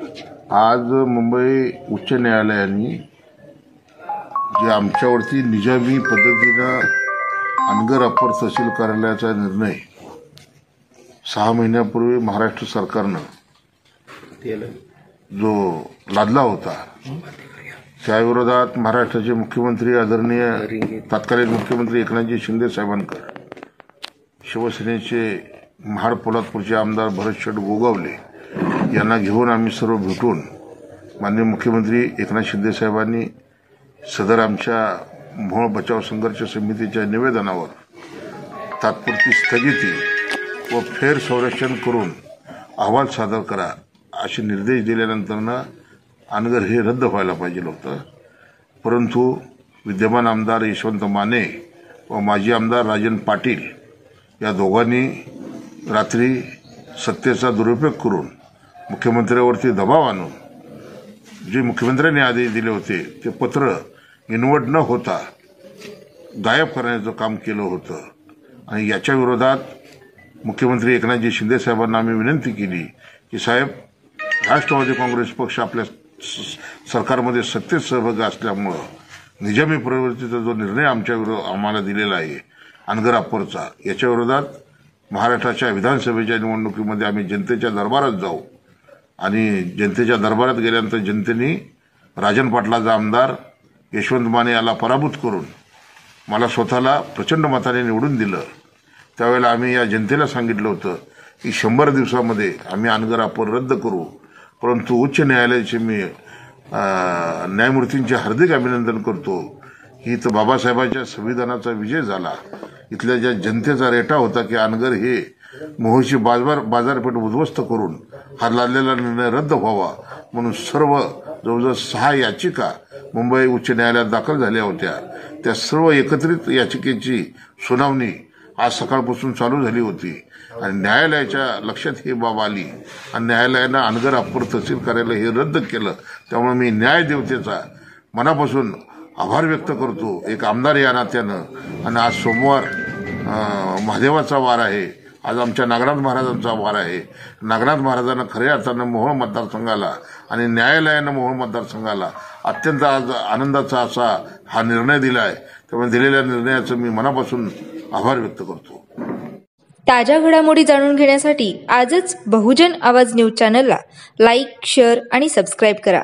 आज मुंबई उच्च न्यायालयाने जे आमच्यावरती निजामी पद्धतीनं अनगर अप्पर तहसील कार्यालयाचा निर्णय 6 महिन्यापूर्वी महाराष्ट्र सरकारनं जो लादला होता त्या विरोधात महाराष्ट्राचे मुख्यमंत्री आदरणीय तत्कालीन मुख्यमंत्री एकनाथजी शिंदे साहेबांकडे शिवसेनेचे महाड पोलादपूरचे आमदार भरत शेठ गोगावले यांना घेऊन आम्ही सर्व भेटून माननीय मुख्यमंत्री एकनाथ शिंदे साहेबांनी सदर आमच्या मोहोळ बचाव संघर्ष समितीच्या निवेदनावर तात्पुरती स्थगिती व फेर संरक्षण करून अहवाल सादर करा असे निर्देश दिल्यानंतर अनगर हे रद्द व्हायला पाहिजे होतं। परंतु विद्यमान आमदार यशवंत माने व माजी आमदार राजन पाटील या दोघांनी रात्री सत्तेचा दुरुपयोग करून मुख्यमंत्र्यावरती दबाव आणून जे मुख्यमंत्र्यांनी आदेश दिले होते ते पत्र इनवड न होता गायब करण्याचं काम केलं होतं आणि याच्या विरोधात मुख्यमंत्री एकनाथजी शिंदे साहेबांना आम्ही विनंती केली की साहेब, राष्ट्रवादी काँग्रेस पक्ष आपल्या सरकारमध्ये सत्तेत सहभागी असल्यामुळं निजामी प्रवृत्तीचा जो निर्णय आम्हाला दिलेला आहे अनगर अप्परचा, याच्या विरोधात महाराष्ट्राच्या विधानसभेच्या निवडणुकीमध्ये आम्ही जनतेच्या दरबारात जाऊ आणि जनतेच्या दरबारात गेल्यानंतर जनतेने राजन पाटलाचा आमदार यशवंत माने याला पराभूत करून मला स्वतःला प्रचंड मताने निवडून दिलं। त्यावेळेला आम्ही या जनतेला सांगितलं होतं की 100 दिवसामध्ये आम्ही अनगर अप्पर रद्द करू। परंतु उच्च न्यायालयाचे मी न्यायमूर्तींचे हार्दिक अभिनंदन करतो की इथं बाबासाहेबांच्या संविधानाचा विजय झाला। इथल्या ज्या जनतेचा रेटा होता की अनगर हे मोहोळची बाजारपेठ उद्ध्वस्त करून हा लादलेला निर्णय रद्द व्हावा म्हणून सर्व जवळजवळ 6 याचिका मुंबई उच्च न्यायालयात दाखल झाल्या होत्या। त्या सर्व एकत्रित याचिकेची सुनावणी आज सकाळपासून चालू झाली होती आणि न्यायालयाच्या लक्षात ही बाब आली आणि न्यायालयानं अनगर अप्पर तहसील कार्यालय हे रद्द केलं। त्यामुळे मी न्यायदेवतेचा मनापासून आभार व्यक्त करतो एक आमदार या नात्यानं। आणि आज सोमवार महादेवाचा वार आहे, आज आमच्या नागनाथ महाराजांचा वार आहे। नागनाथ महाराजांना खऱ्या अर्थानं मोहोळ मतदारसंघाला आणि न्यायालयानं मोहोळ मतदारसंघाला अत्यंत आज आनंदाचा असा हा निर्णय दिला आहे। त्यामुळे दिलेल्या निर्णयाचं मी मनापासून आभार व्यक्त करतो। ताज्या घडामोडी जाणून घेण्यासाठी आजच बहुजन आवाज न्यूज चॅनलला लाईक, शेअर आणि सबस्क्राईब करा।